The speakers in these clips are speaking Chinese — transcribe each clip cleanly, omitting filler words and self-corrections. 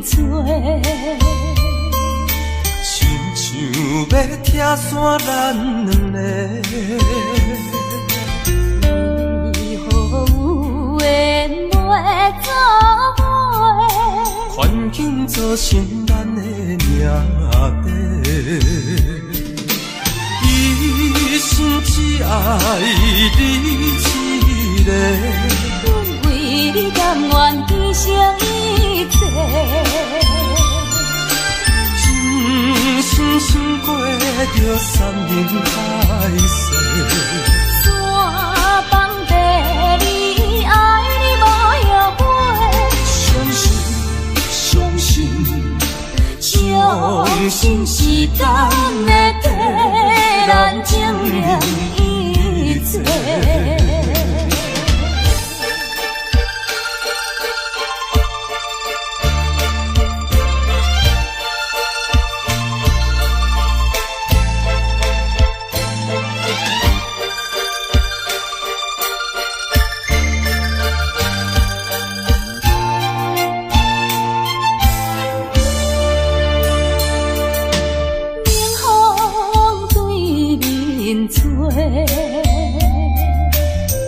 做，亲像要拆散咱两个。为何有缘袂做伙？环境造成咱的命地，一生只爱你一个。阮为你甘愿牺牲一切，真心想过着山盟海誓。山崩地离，爱你无后悔。相信，相信，相信时间会替咱证明一切。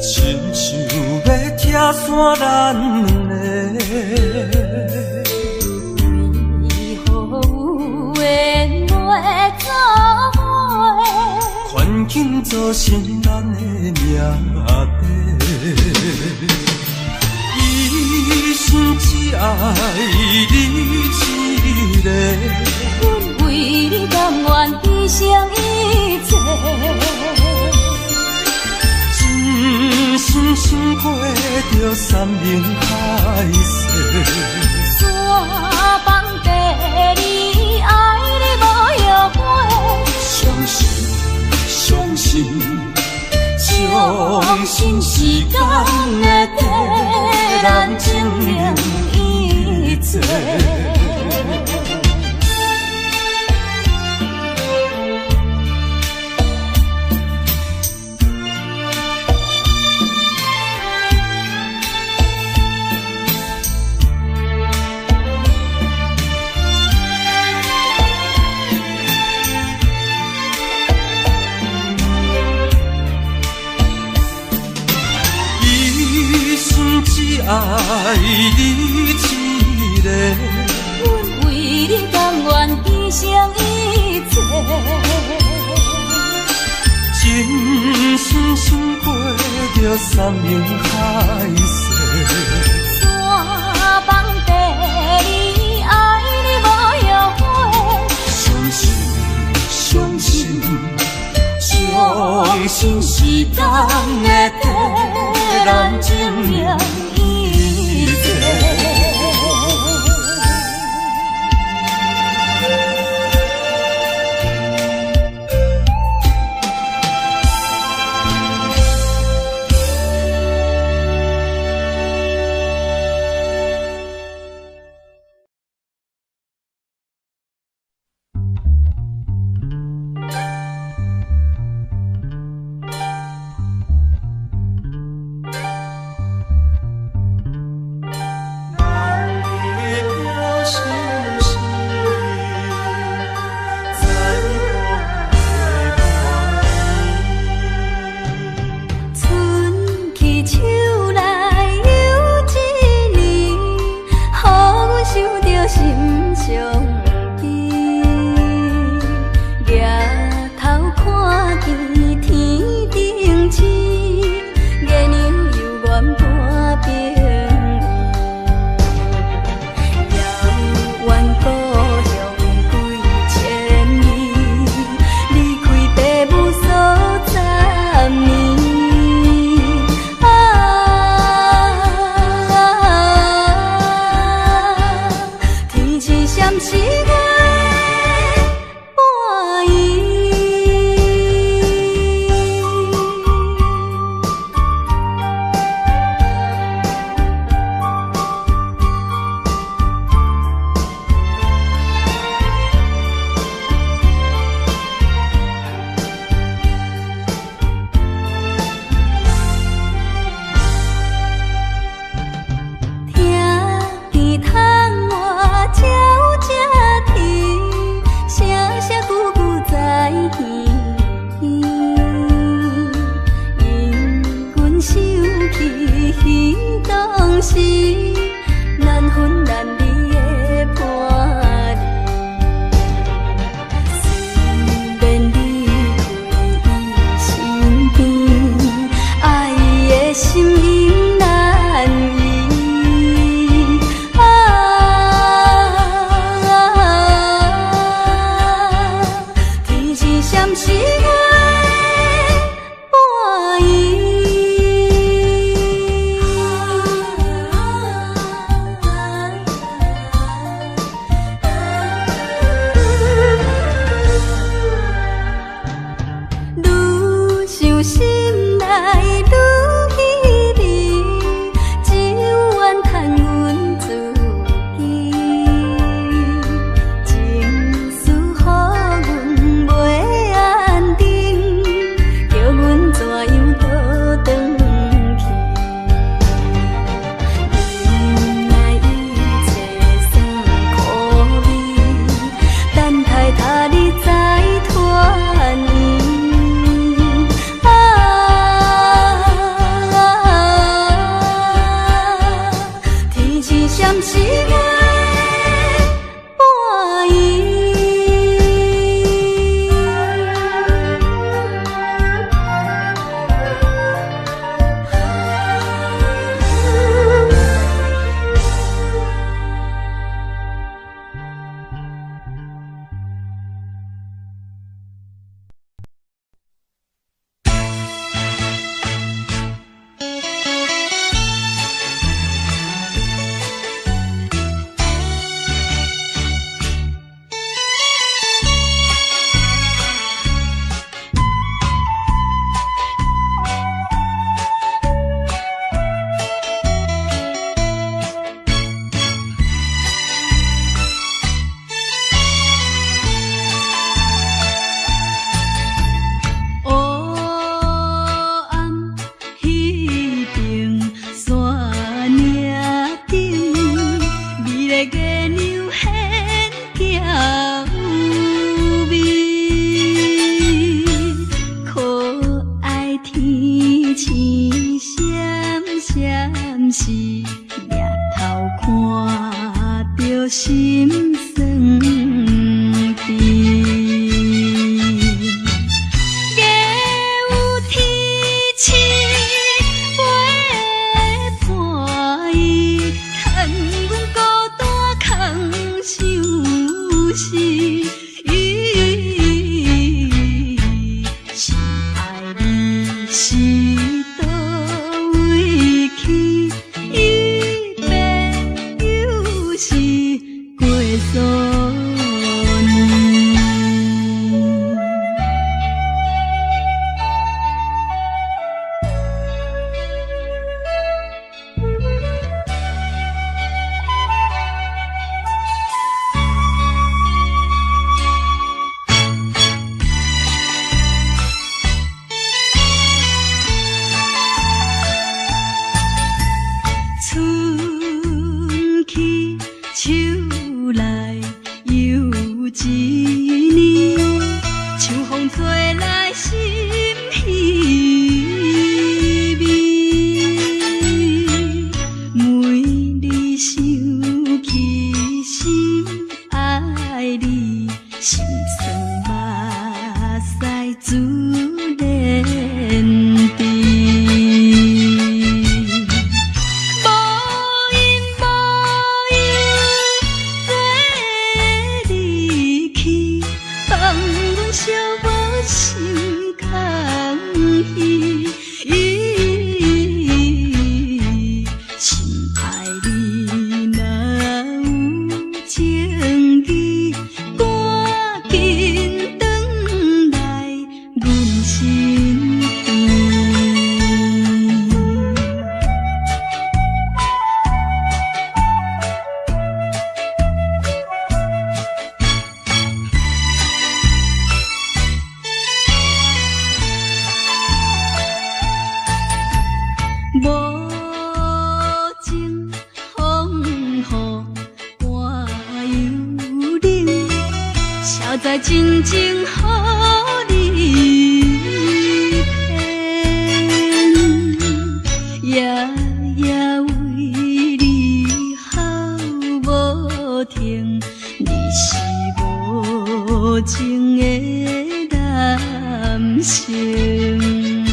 亲像要拆散咱两个，为何有缘袂做伙？环境造成咱的命地，一生只爱你一个。阮为你甘愿牺牲一切，真心想过着山盟海誓。山崩地离，爱你无后悔。相信，相信，相信时间会替咱证明一切。只爱你一个，阮为你甘愿牺牲一切，真心想过着山盟海誓。山崩地离，爱你无后悔。相信，相信，相信时间会替咱证明一切。听见窗天当时，难分难离的伴侣。虽然离开伊身边，爱的心因难移。天是闪时月半依，愈想心内愈稀微，只有怨叹阮自己，情绪予阮袂安定，叫阮怎样倒转去？原来一切算苦味，等待他日再团圆。天是闪时月半是掠头看着心酸甜，月有天星陪伴伊，趁阮孤单空想时，心爱你是倒位去？是过数年，春去秋来又一年，秋风吹来心稀微，每日想起心爱你，心酸目屎自然滴。小无心空虚，心爱你若有情意，赶紧转来阮身边。无情风雨半幽冷，谁知真情予你骗？夜夜停，你是无情的男性。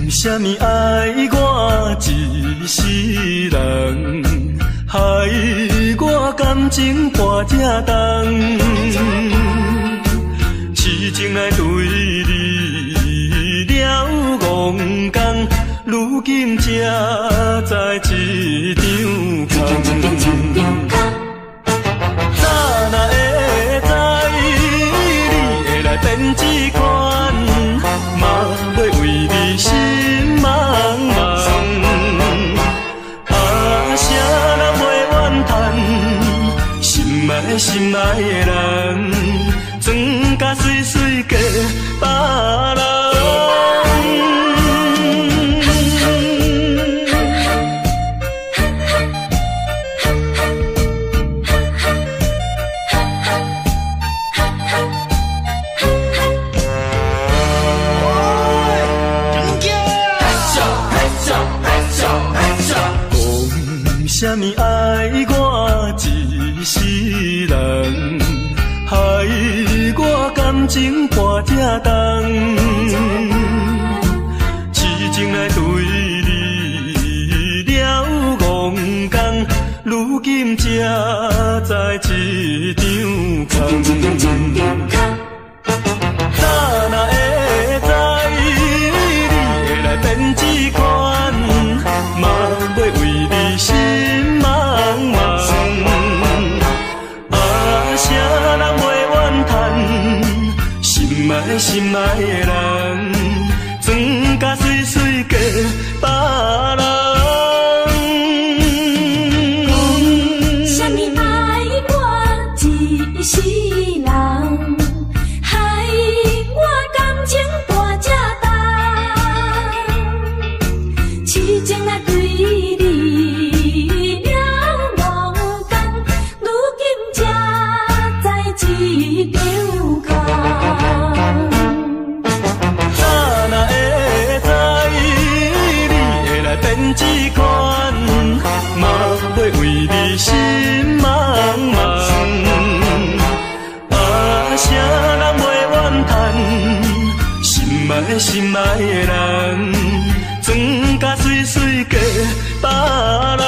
啥物爱我一世人，害我感情破这重，痴情来对你了戆讲，如今才知一场空。早若会知你会来变这款，嘛要为你心茫茫。啥人袂怨叹，心爱的人，装甲水水嫁别人。啥物爱我一世人，害我感情破这重，痴情来对你了戆讲，如今才知一场空。早若会知你会来变这款，嘛要为你心茫茫。啥人袂怨叹，心爱的人，装甲水水嫁别人。啥物爱我一世人，害我感情大这重，痴情来对你了戆讲，如今才知一场空。早若会知你会来变这款，嘛要为你心茫茫。啥人袂怨叹，心爱的人，装甲水水嫁别人。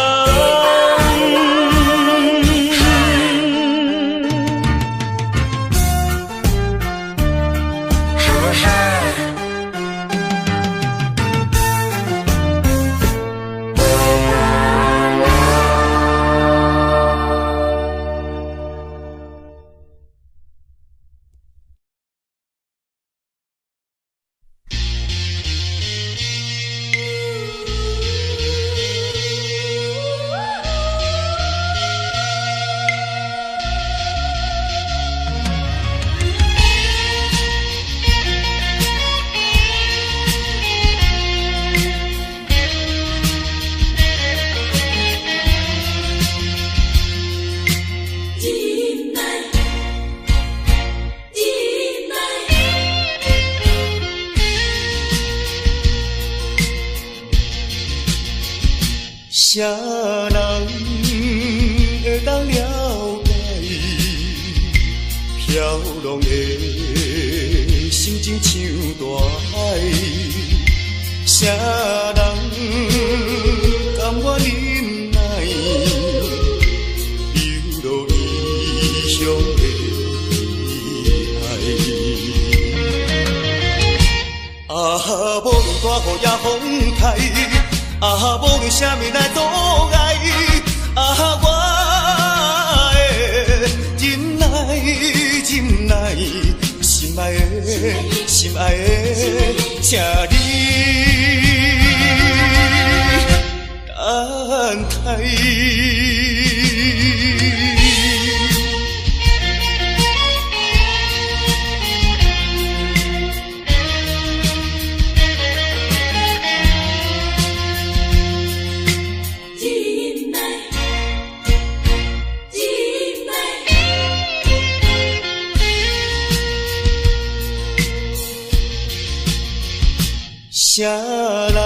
啥人会当了解飘浪的心情像大海？啥人甘愿忍耐流落异乡的海？啊，无论大雨也风台，啊，无论啥物来阻碍，啊，我会忍耐，忍耐，心爱的，心爱的，请你等待。啥人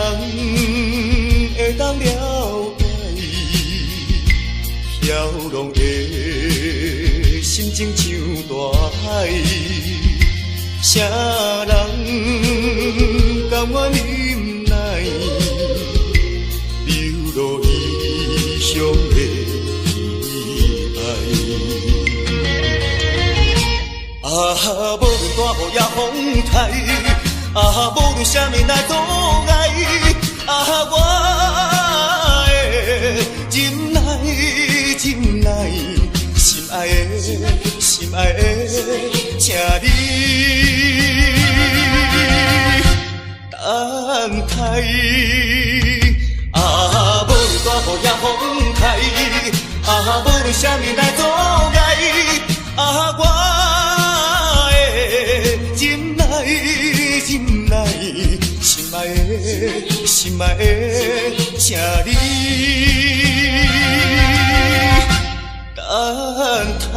会当了解飘浪的心情像大海？啥人甘愿忍耐流落异乡的爱？啊，无论大雨也风台，啊，无论啥物来阻碍，啊，我会忍耐，忍耐，心爱的，心爱的，请你等待。啊，无论大雨也风台，啊，无论啥物来阻碍，啊，我会忍耐。忍耐，心爱的，心爱的，请你等待。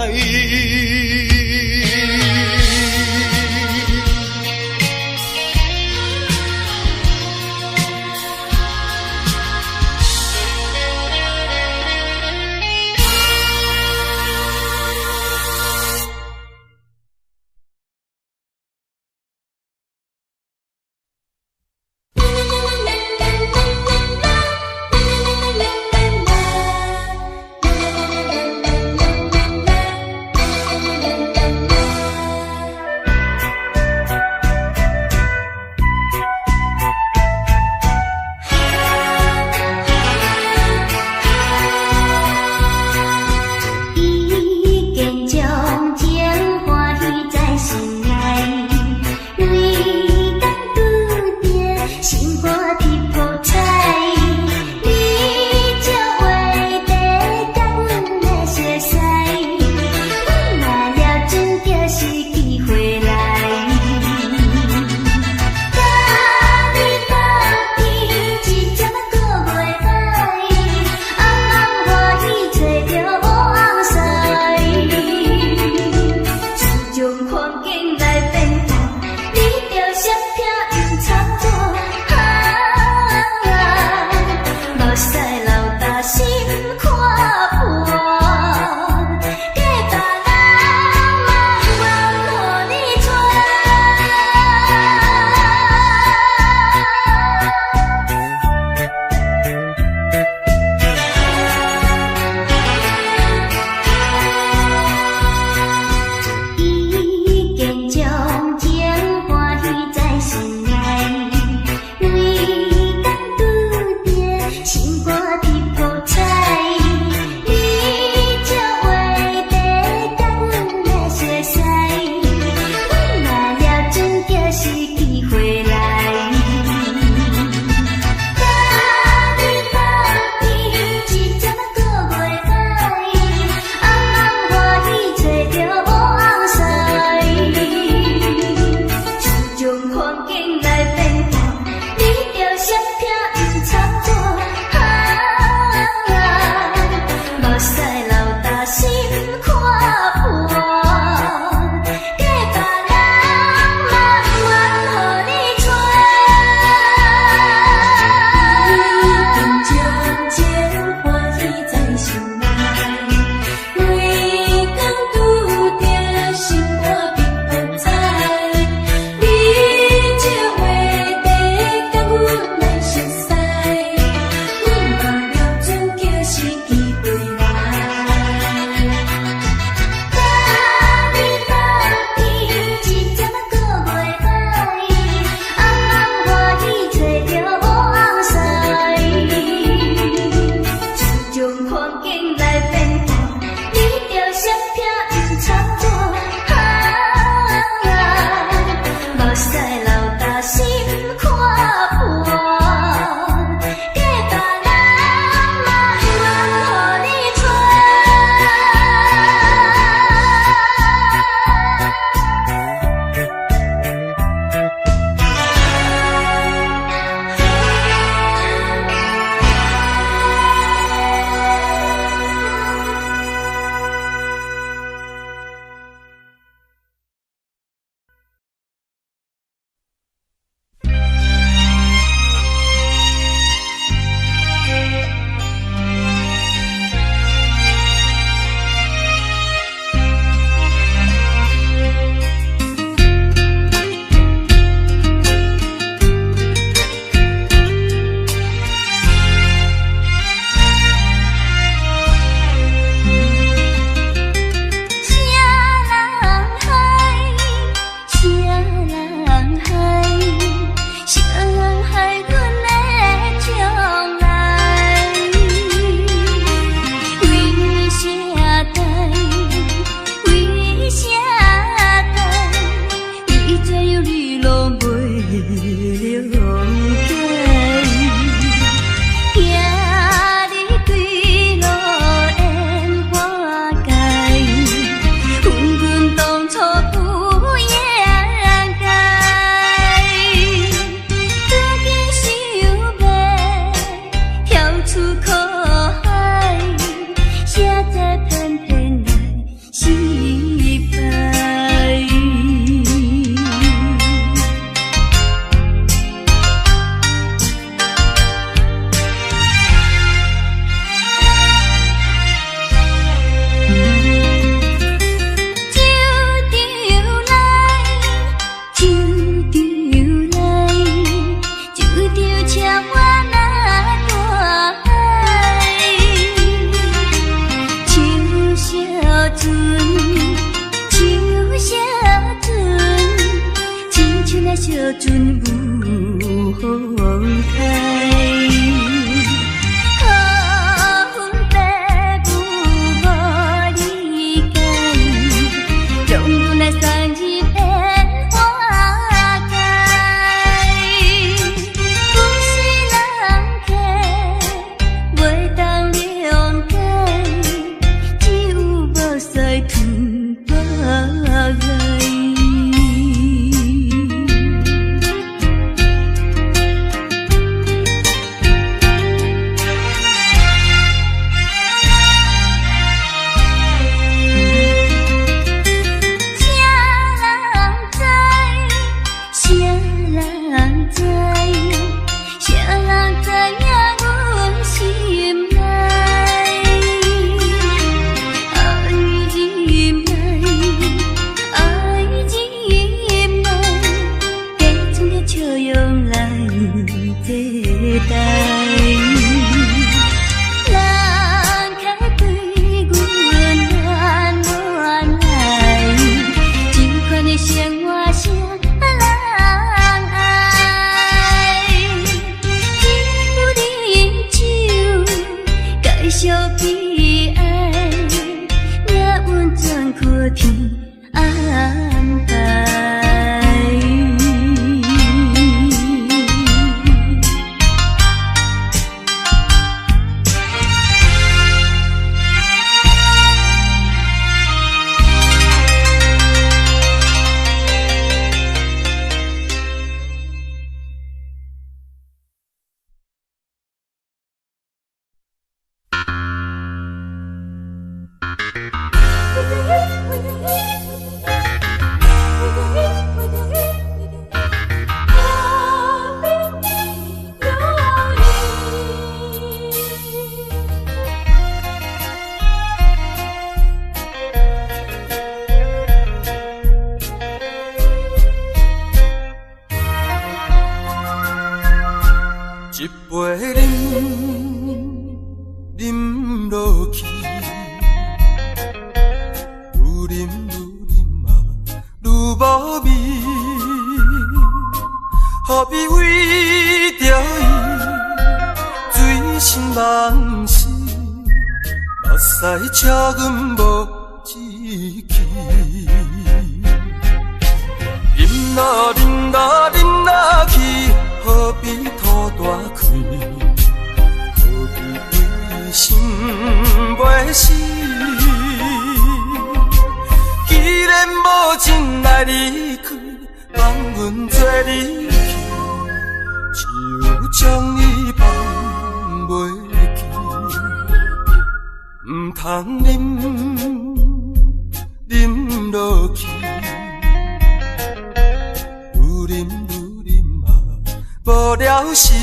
一杯饮，饮落去，愈饮嘛，愈无味。何必为着伊醉生梦死？目屎赤阮无志气。饮啦饮啦饮啦去，何必吐大开？何必为心袂死？既然无情来离开，放阮做离去，只有将你放袂记。唔通饮落去，愈饮嘛无了时，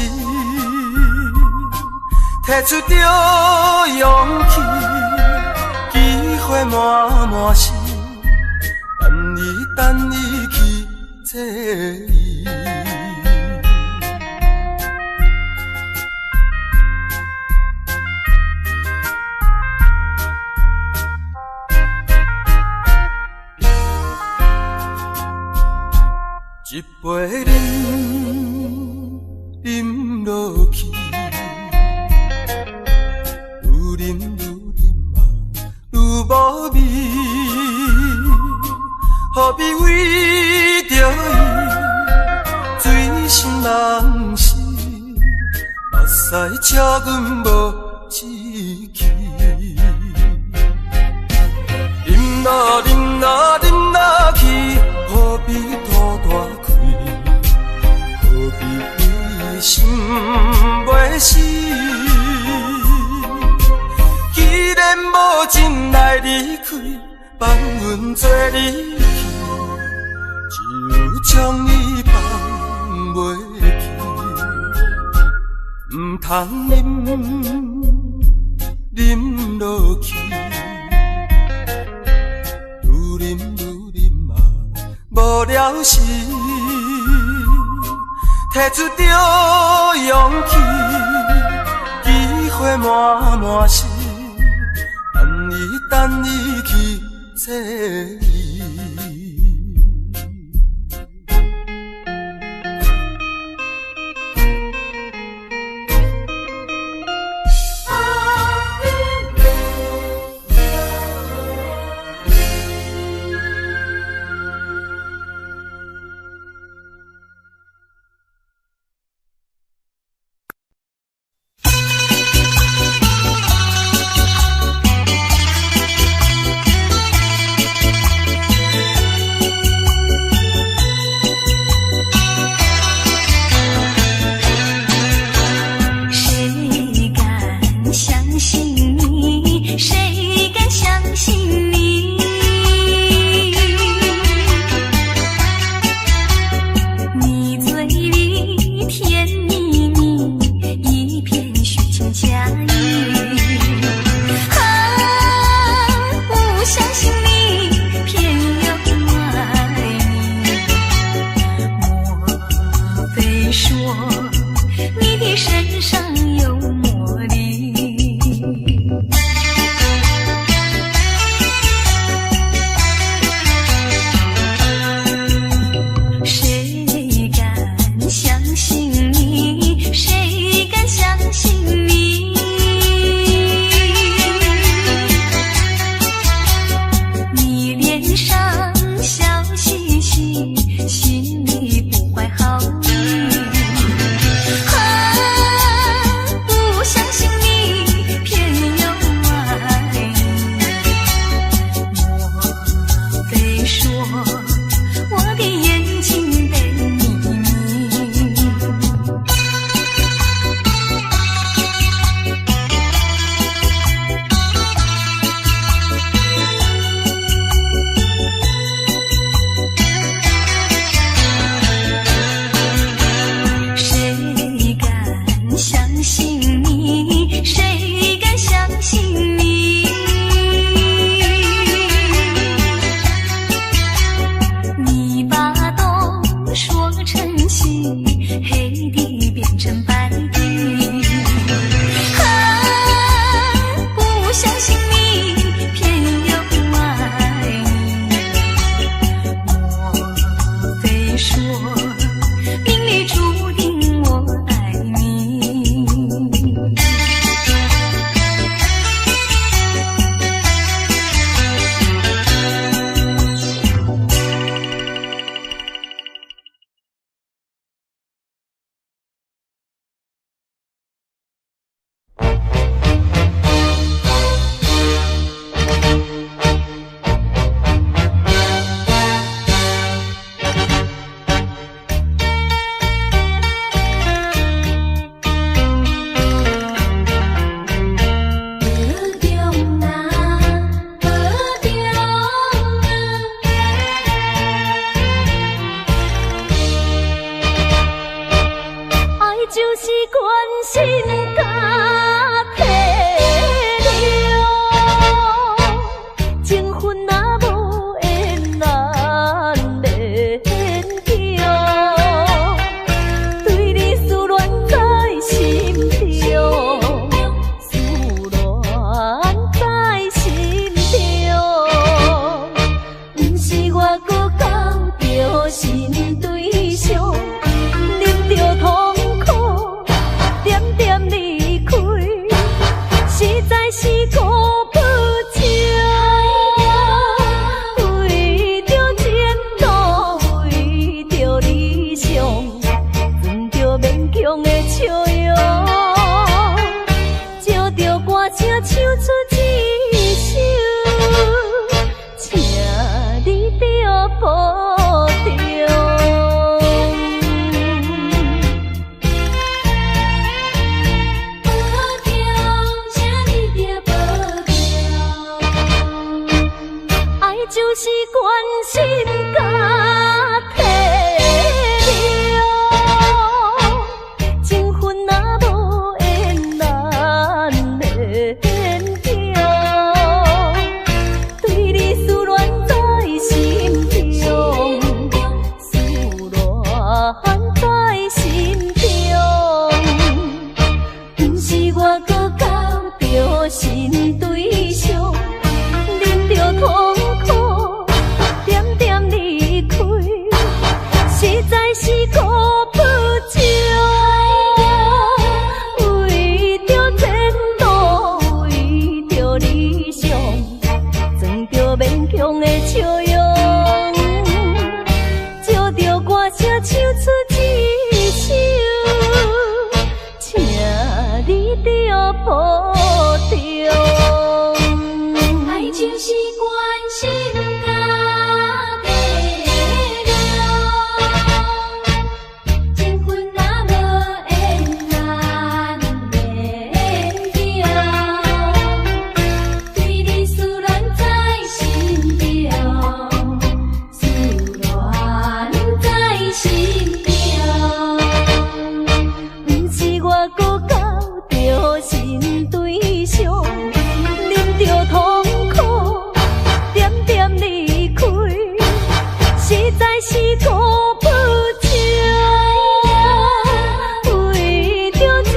摕出着勇气，机会满是，等你去找伊。一杯饮落去，愈饮嘛愈无味。何必为着伊醉生梦死？目屎赤阮无志气。饮啦饮啦饮啦去，何必吐大开？何必为心袂死？既然无情来离开，放阮做离去，只有将你放袂记。唔通饮落去，愈饮嘛无了时，摕出着勇气，机会满是，等你去找伊。是关心甲体谅，情分若无缘难免强，对你思恋在心中，思恋在心中，不是我搁交着新对象，忍着痛苦，点点离开，实在是顾不着。为着前路，为着理想，攥着勉强的笑容，借着歌声唱出一首，请你着保重。就是关心甲体谅，情分若无缘难免强，对你思恋在心中，思恋在心中，不是我搁交着新对象，忍着痛苦，点点离开，实在是顾不着。为着前路，为着理想，攥着勉强的笑容，借着歌声唱出一首，请你着保重。爱就是关心甲体谅，情分若无缘难免强，对你思恋在心中，思恋在心中，不是我搁交着新对象，忍着痛苦，点点离开，实在是顾不着。为着前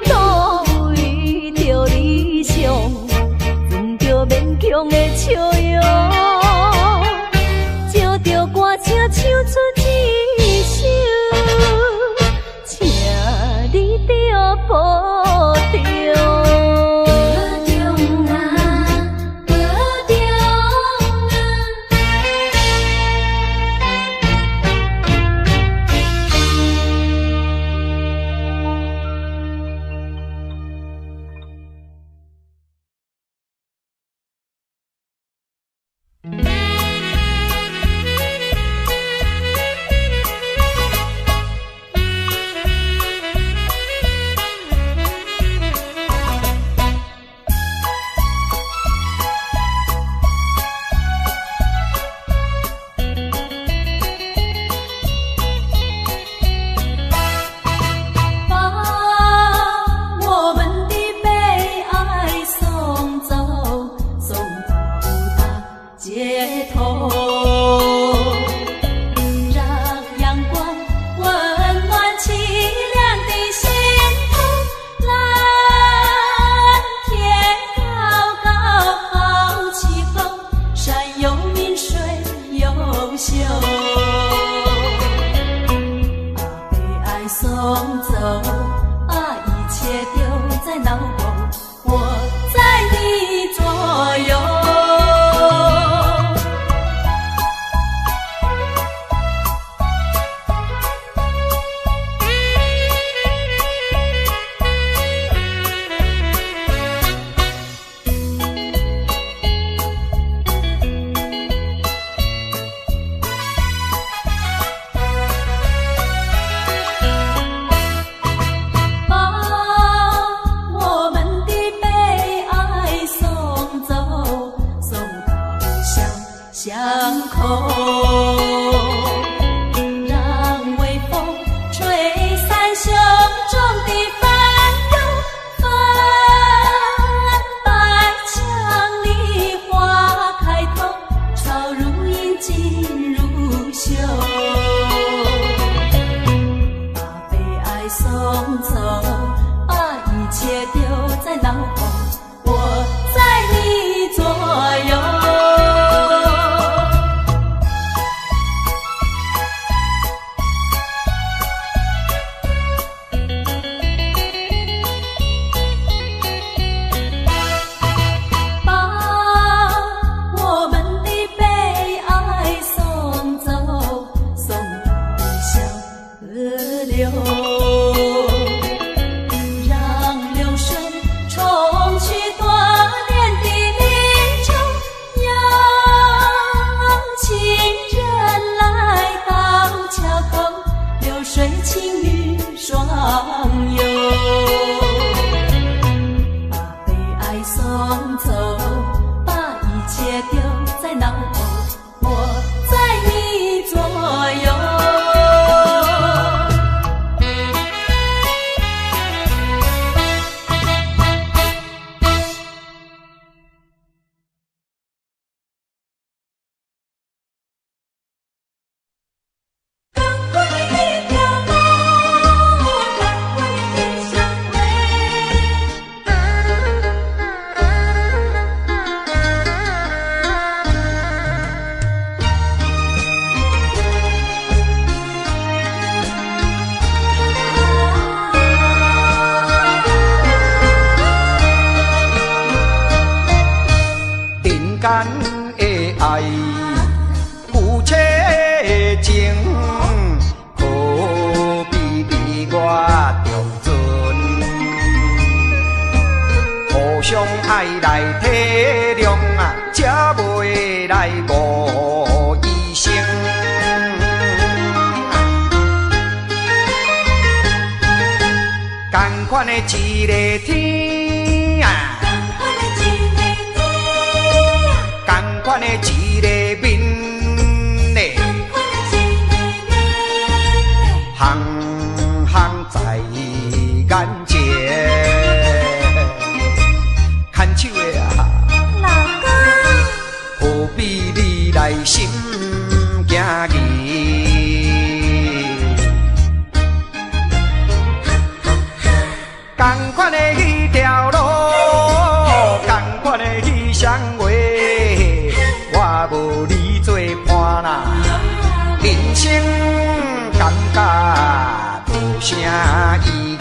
路，为着理想，攥着勉强的笑容，借着歌声唱出一首，请你着保重。我们送走，把一切丢在脑后，我在你左右。爱来体谅啊，才袂来误医生。同款的一个天啊，同款的一个面嘞，行行在眼前。牵手的啊，老公，何必你来心惊疑？同款的迄条路，同款的迄双话，我无你做伴啦，人生感觉无啥意义。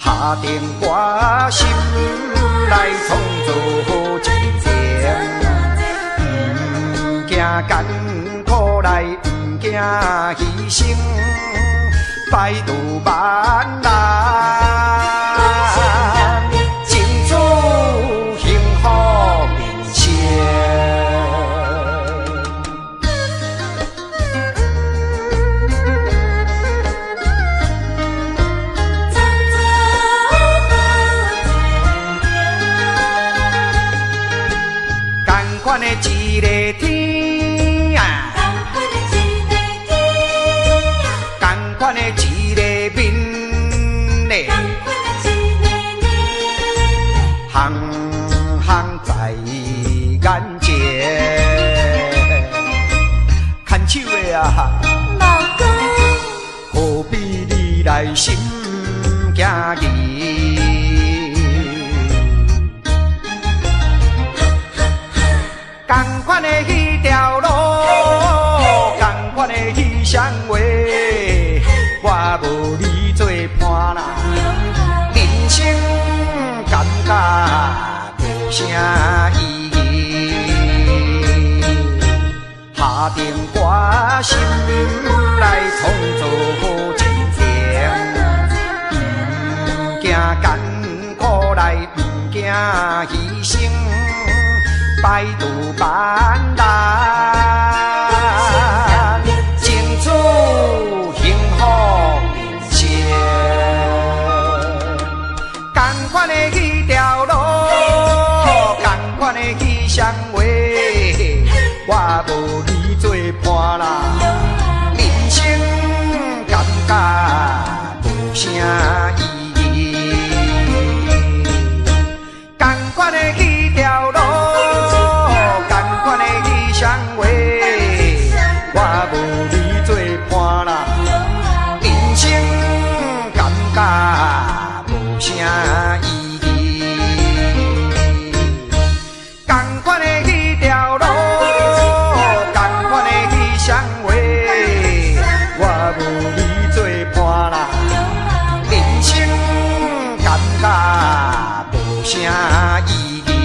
下定决心来创造好一天，不惊艰苦来，不惊牺牲，百度万难，尽出幸福面前。同款的一个天啊，同款的一个面嘞，行行在眼前。牵手的啊，老公，何必你来心惊疑？同款的迄条路，同款的迄双话，我无你做伴啦，人生感觉无啥意义。下定决心来创造好一天，不惊艰苦来，不惊牺牲。百度万难，尽出幸福面前。同款的迄条路，同款的迄双话，我无你做伴啦，人生感觉无啥意义。同款的迄条路。啥意义？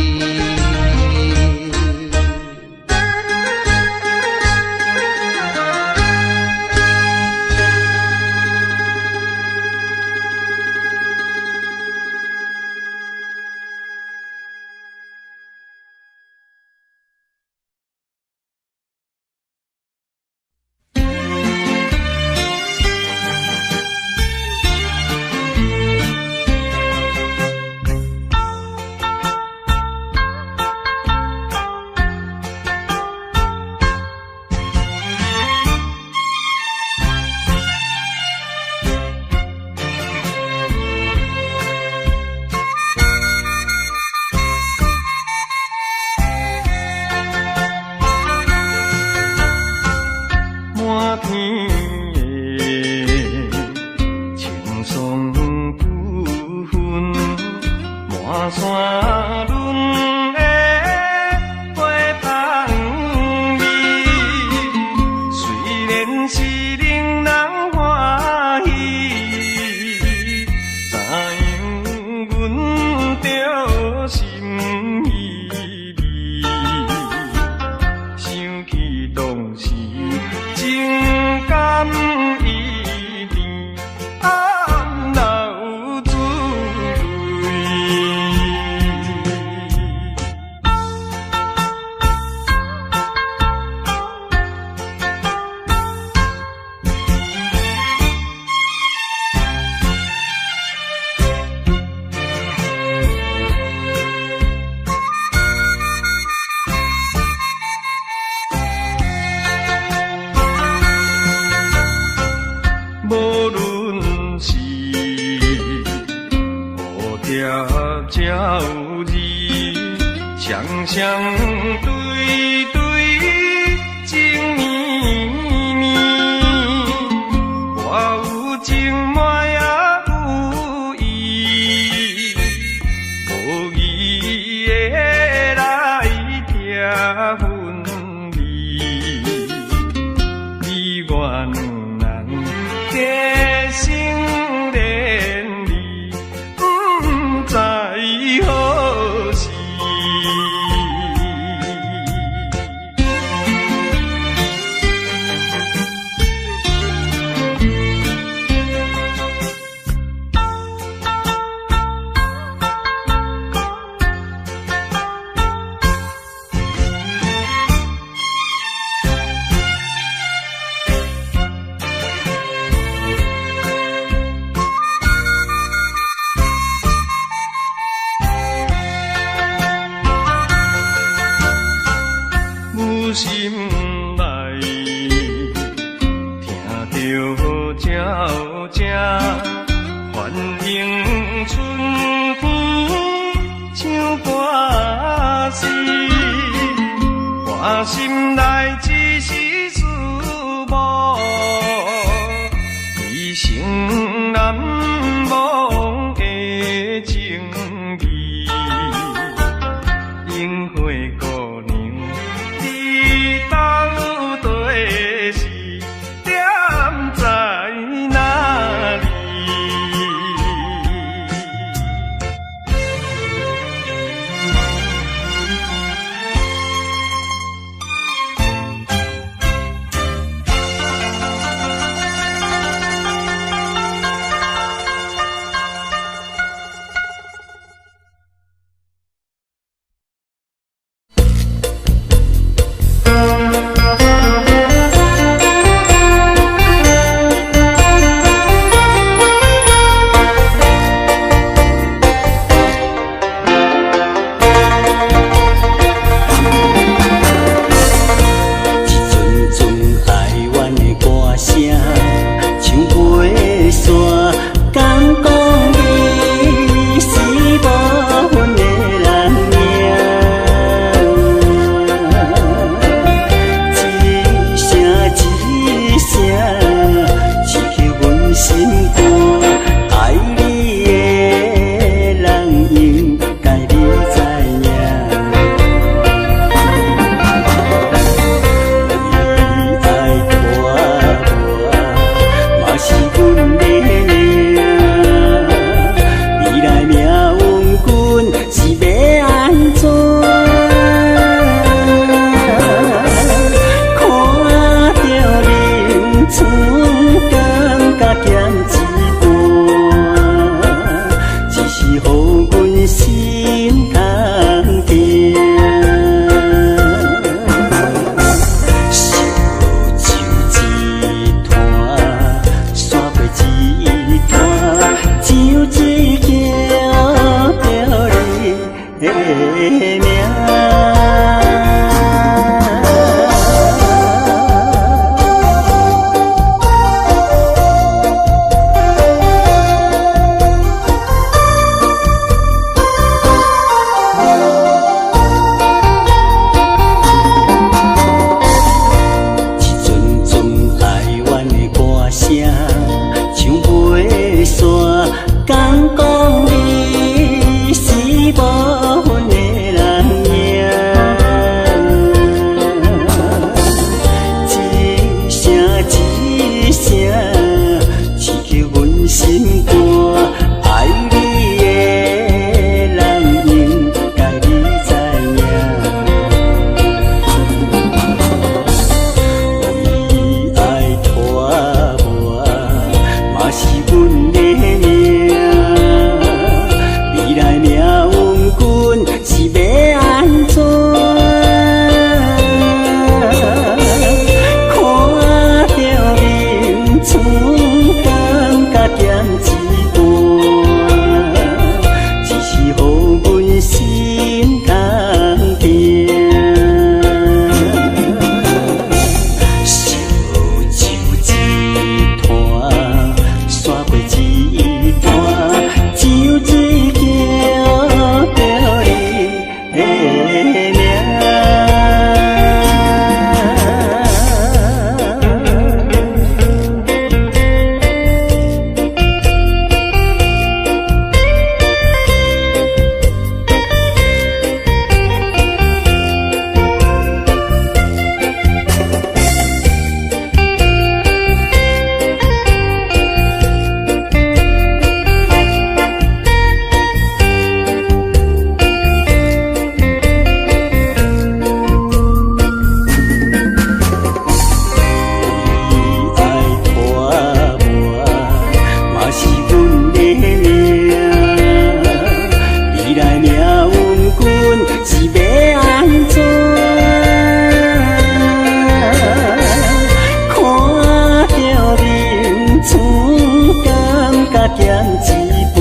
减一半，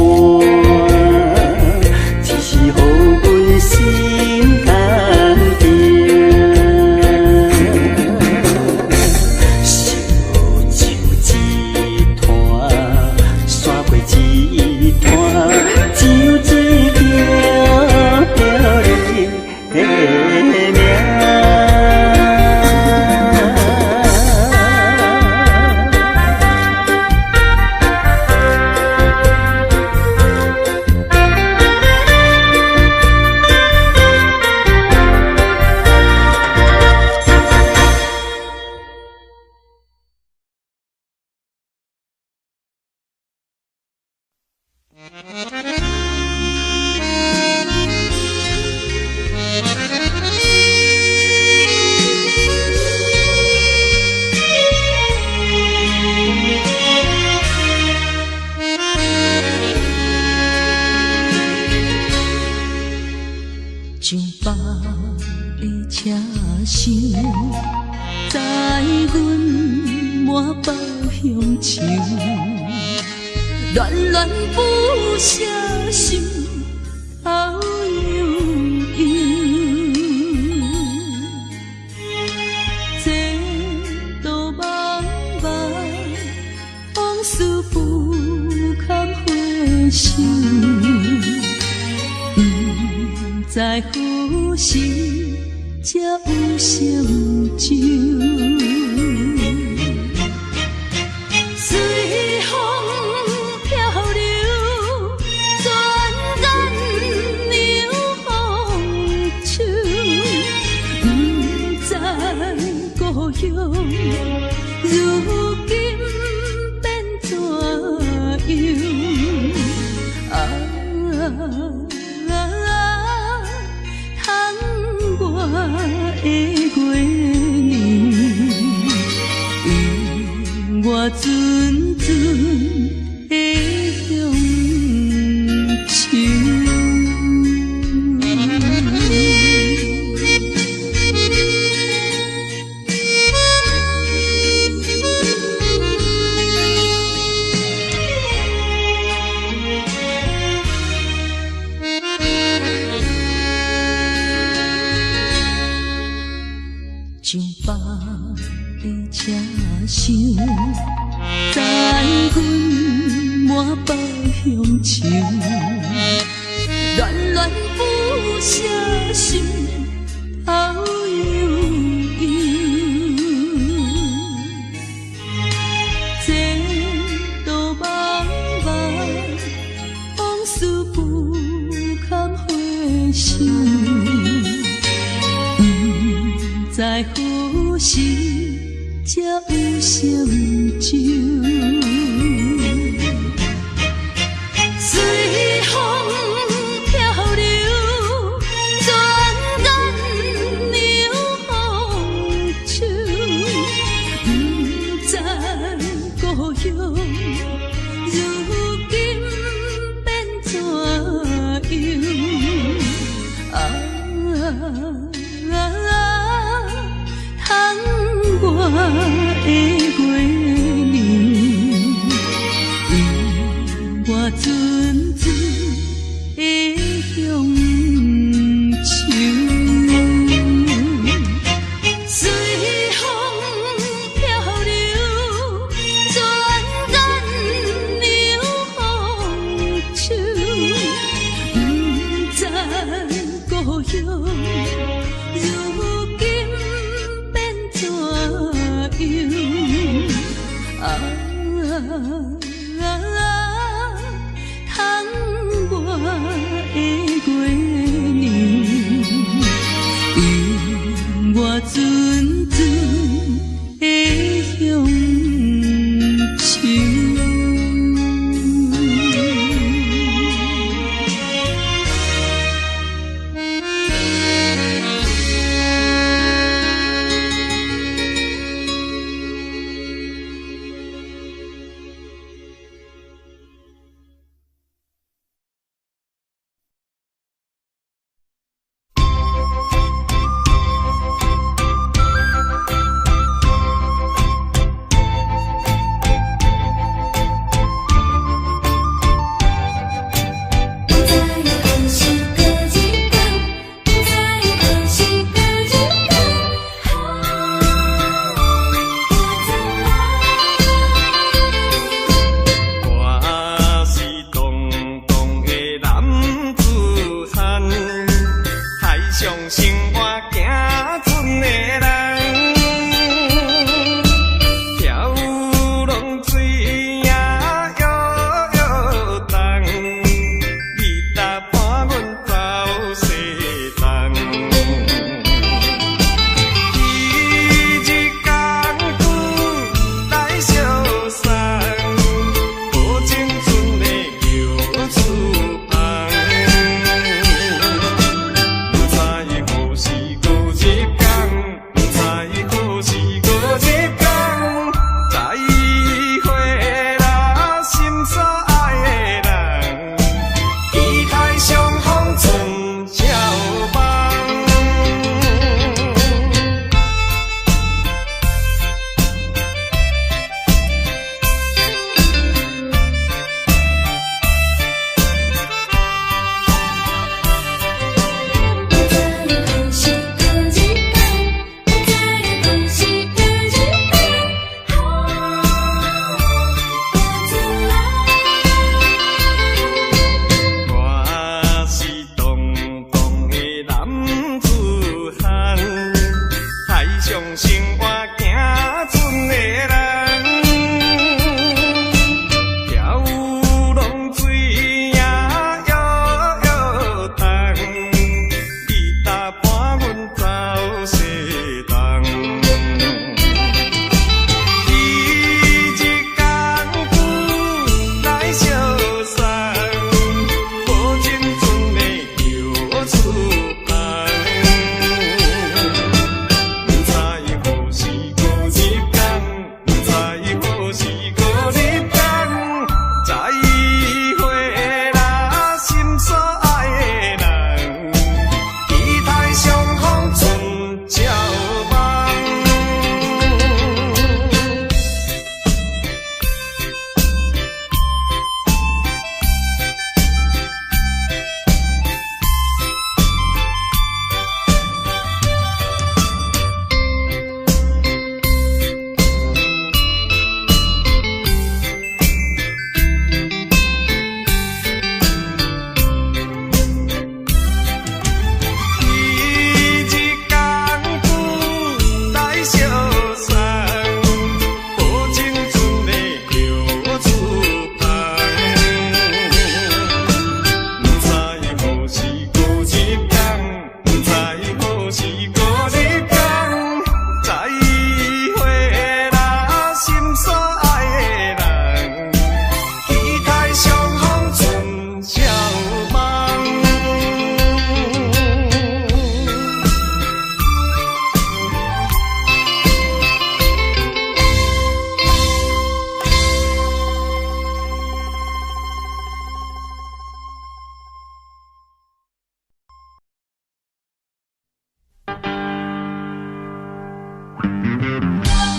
只是予阮心安定。烧酒一坛，刷过一坛，酒醉叫着你的名。上北的车厢，载阮满北乡愁，恋恋不舍心头悠悠。这道茫茫往事不堪回首。在何时才有成就？随风漂流，转眼流风手。不知故乡如今变怎样？啊！我的月年，我阵阵的乡愁。上北的车厢，载阮满北乡愁，恋恋不舍心头悠悠。这道茫茫往事不堪回首。在何时才有成就？随风漂流，转眼流风手。不知故乡如今变怎样？啊！我的月年，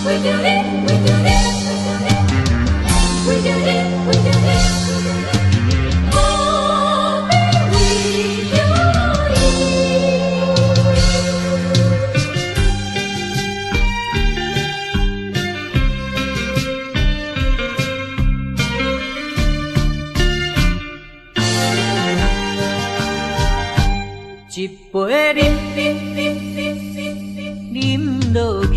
We do it, we do it, we do it, we do it. Oh, we do it. 一杯饮落去。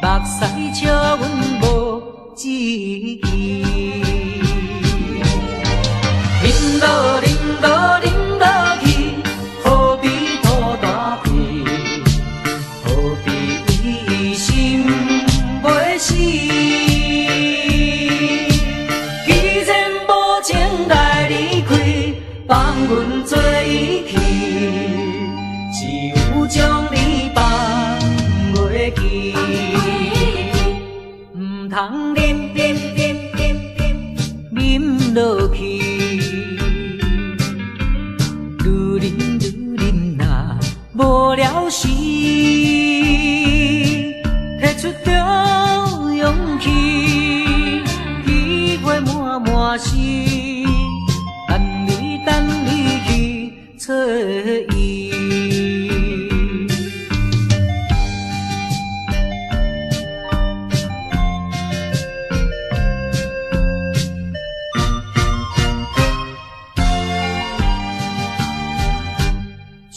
目屎笑阮无志气，饮落饮落饮落去，何必吐大气？何必心袂死？既然无情来离开，放阮做伊去，只有将你放袂记。通饮落去，愈饮若无聊时，摕出着勇气，体会满心，等你去找伊。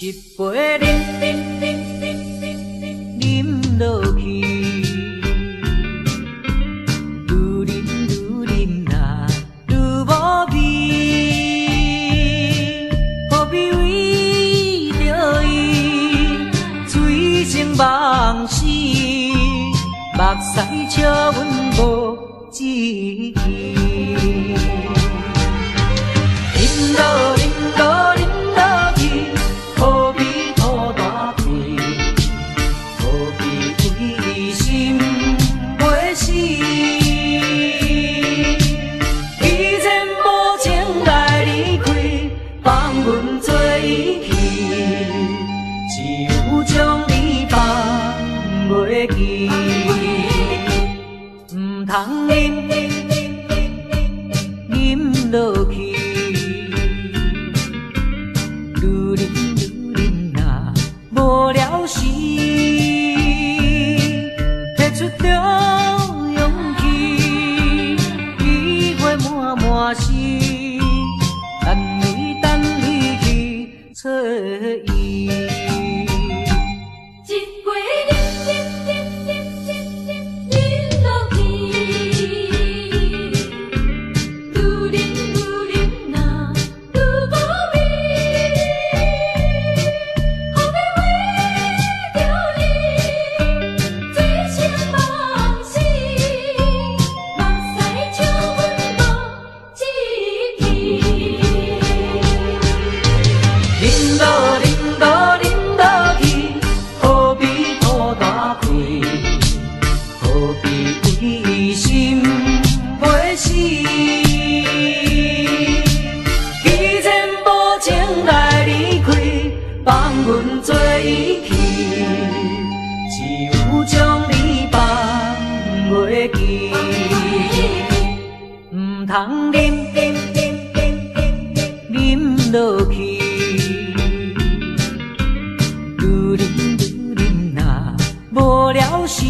一杯饮落去，愈饮若无味，何必为着伊醉生梦死？目屎笑阮无志气，饮落何必吐大气？何必为心袂死？既然无情来离开，放阮做伊去，只有将你放袂记。唔通饮落去。无聊时，摕出着勇气，体会满心，等你去找伊。一杯饮落去，愈饮若愈无味。心袂死，既然无情来离开，放阮做伊去，只有将你放袂记。唔通饮落去，愈饮若无聊时。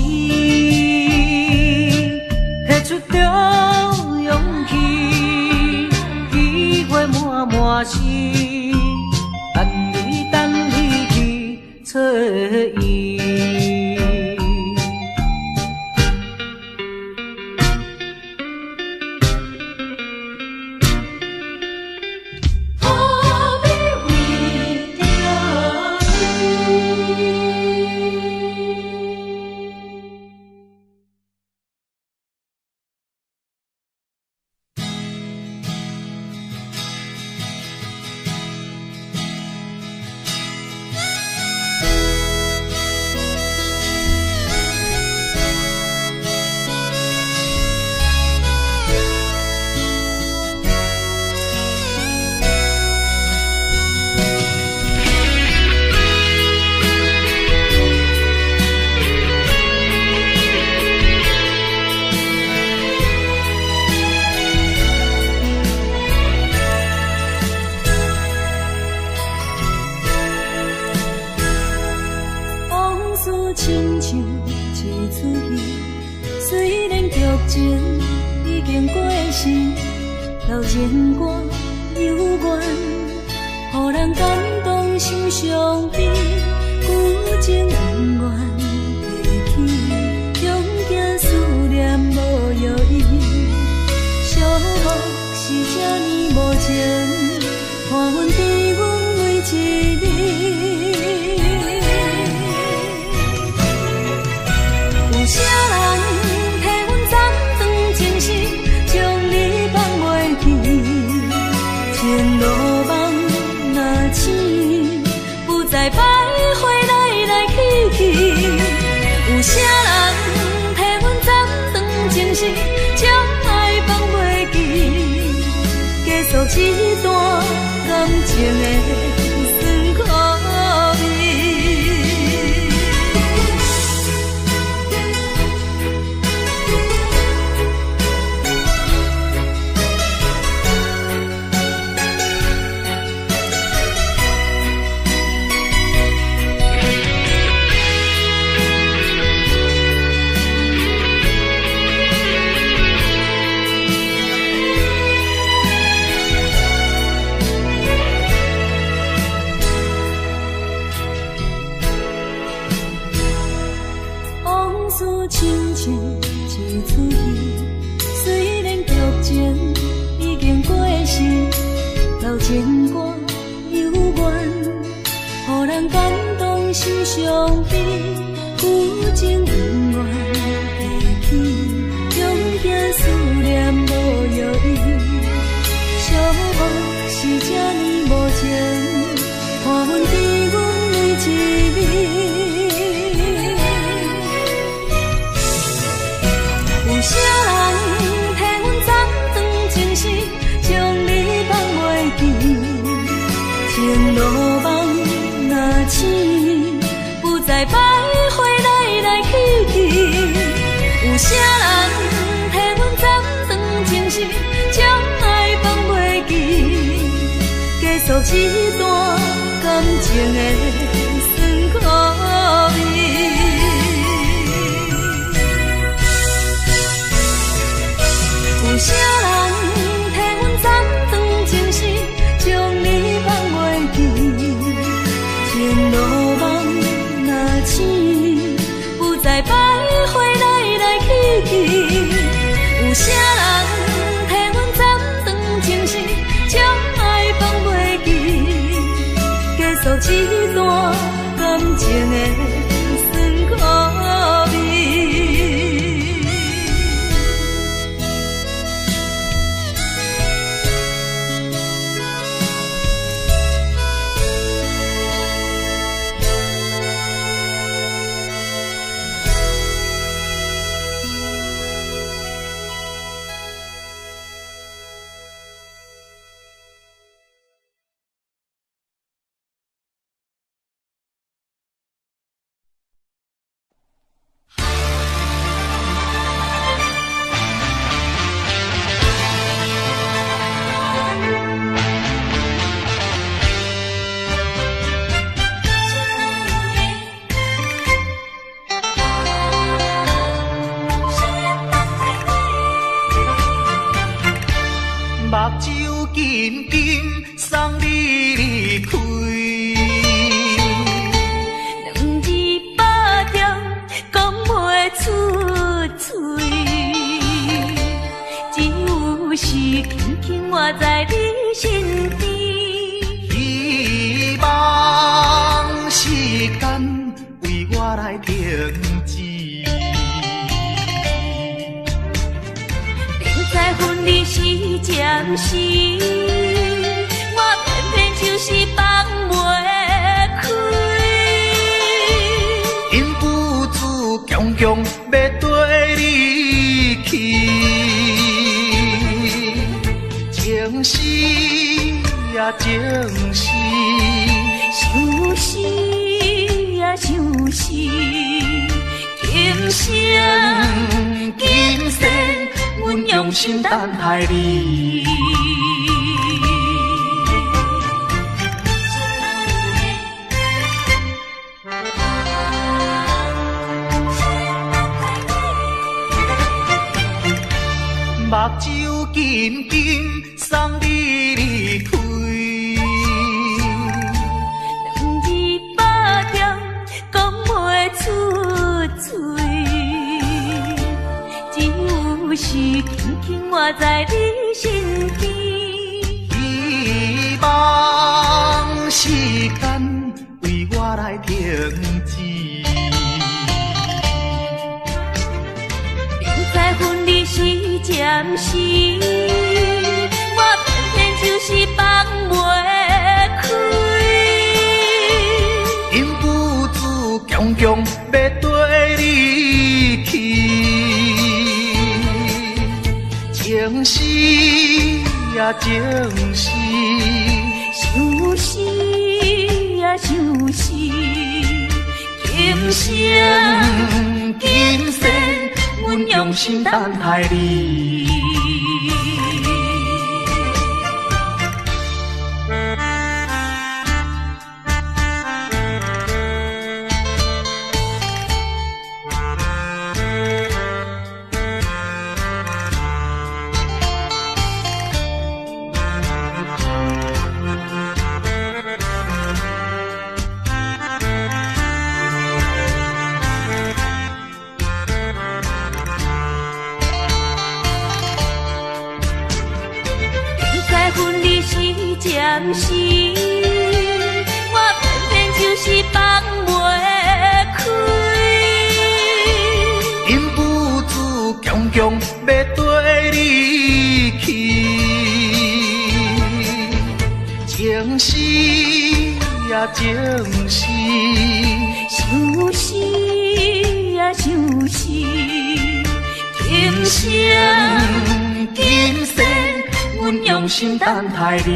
出着勇气，体会满心，等你去找伊。老情歌幽怨，予人感动心伤悲，旧情永远提起，中间思念无药医，寂寞是这呢无情，看阮伫阮每一日。有啥人替阮斩断情丝，将你放袂记，前路梦若醒，不再徘徊来来去去。有啥人替阮斩断情丝，将爱放袂记，结束一段感情的酸苦味。亲像一出戏，虽然剧情已经过时，老情歌幽怨，予人感动心伤悲，旧情永远提起，中间思念无药医，寂寞是这呢无情，看阮伫阮每一日。有啥人替阮斩断情丝，将你放袂记，前路梦若醒，不再徘徊来来去去。有啥人替阮斩断情丝，将爱放袂记，结束一段感情的酸苦味。有啥人替阮斩断情丝，将你放袂记，前路梦若醒，不再徘徊来来去去。有啥人替阮斩断情丝，将爱放袂记，结束一段感情的酸苦味。目睭紧紧送你离开，两字百条讲袂出嘴，只有是轻轻活在你身边。希望时间为我来停止。在分离时暂时，我偏偏就是放袂开。因父子强强要跟你去，情是呀情是，想是呀想是，今生今世。阮用心等待你，目睭紧紧暂时，我偏偏就是放袂开。因不住强强要跟你去，情是呀情是，就是呀就是，今生今世，阮用心等待你。暂时，我偏偏就是放袂开。因不住强强要跟你去，情是呀情是，就是呀就是，今生今世，阮用心等待你。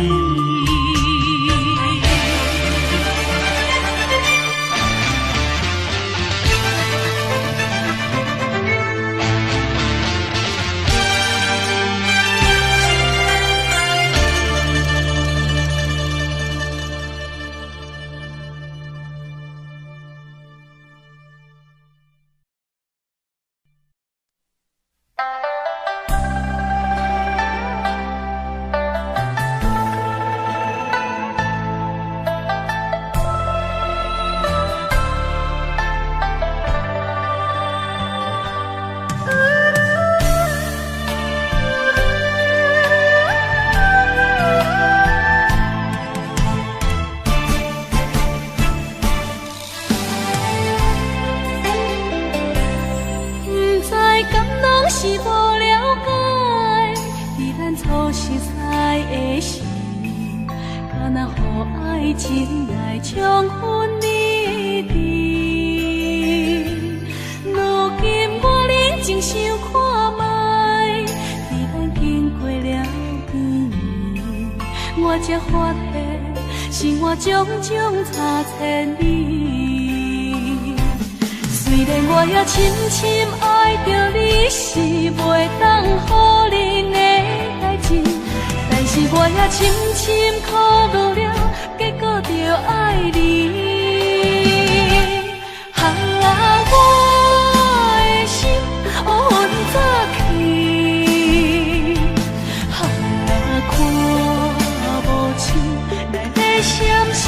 是无了解，伫咱初识识的时，敢若予爱情来冲昏你智。如今我认真想看卖，伫咱经过了几年，我才发现生活种种差千里。虽然我也深深爱着你，是袂当予人的代志，但是我也深深苦恼了，结果着爱你。我的心乌云早起，看无清内底闪烁。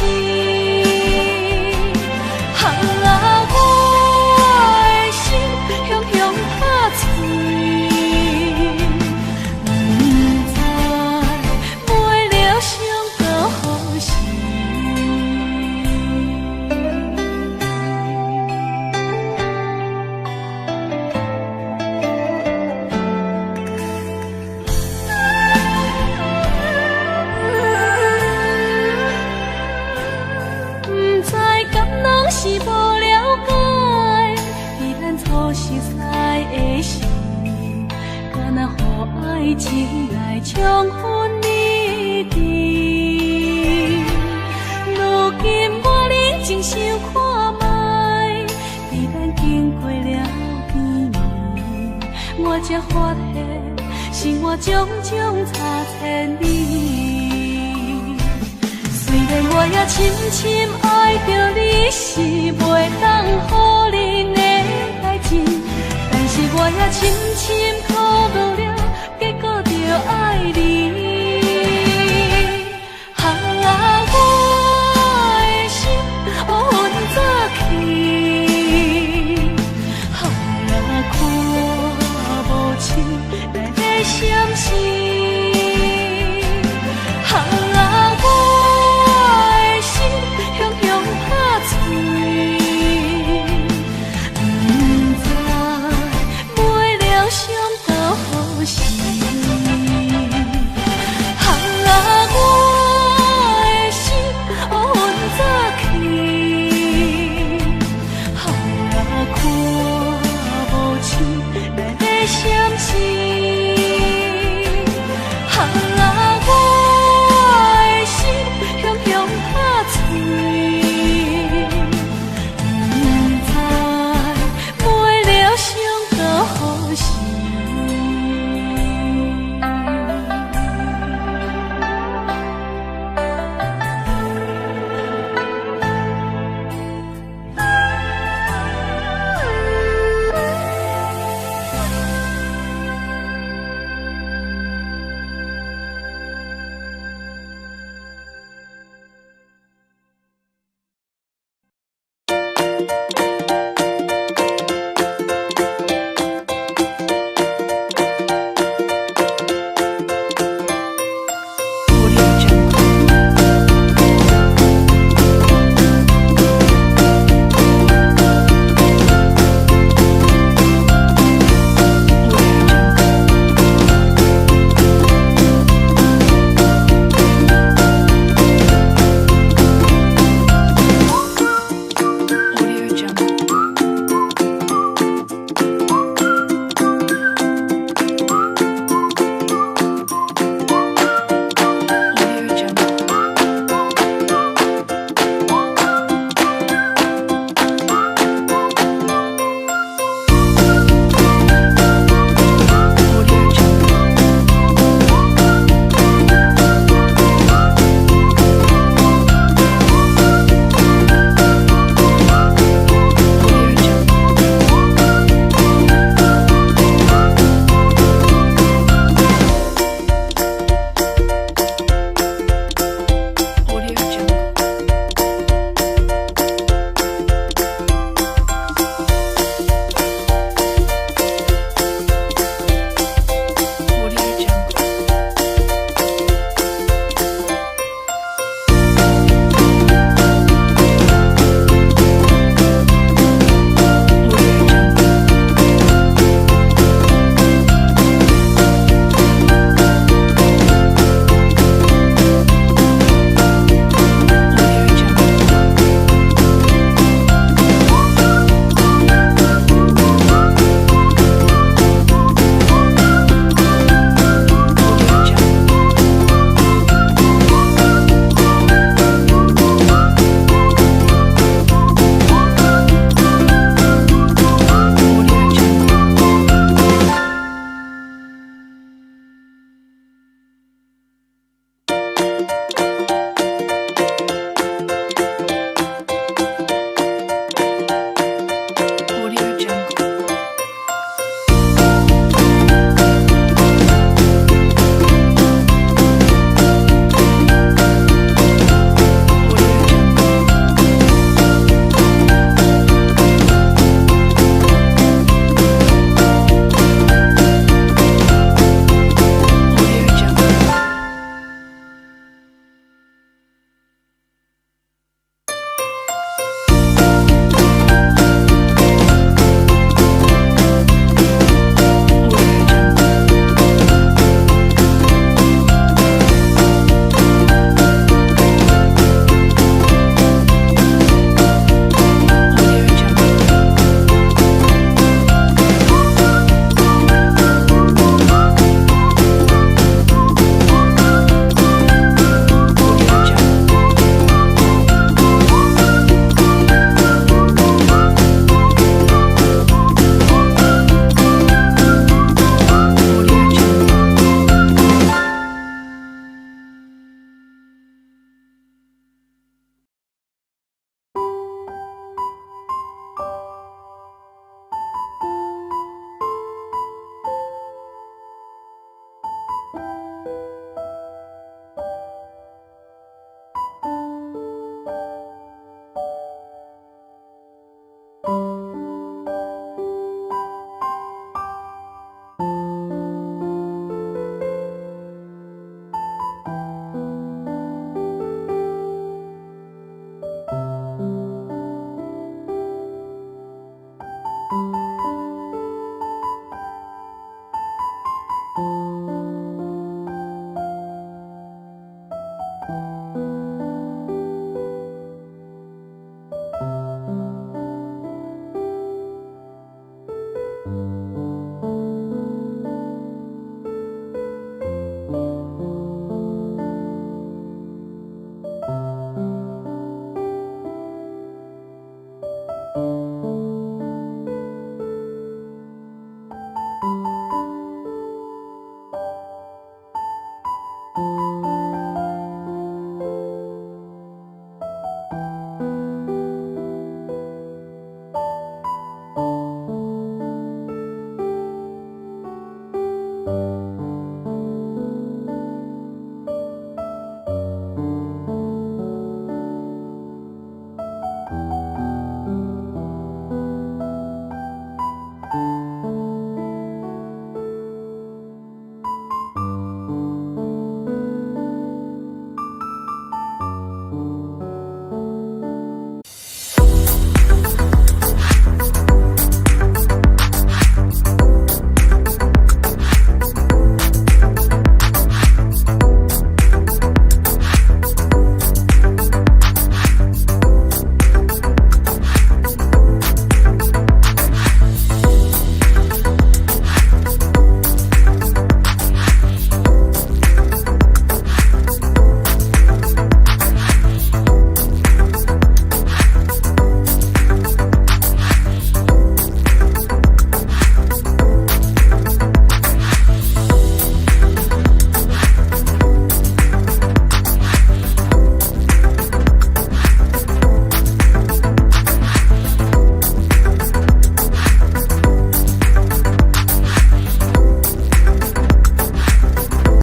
是无了解，伫咱初识识的时，敢若予爱情来冲昏你智。如今我认真想看卖，伫咱经过了几年，我才发现生活种种差千里。虽然我也深深爱着你，是袂当予人的代志，但是我也深深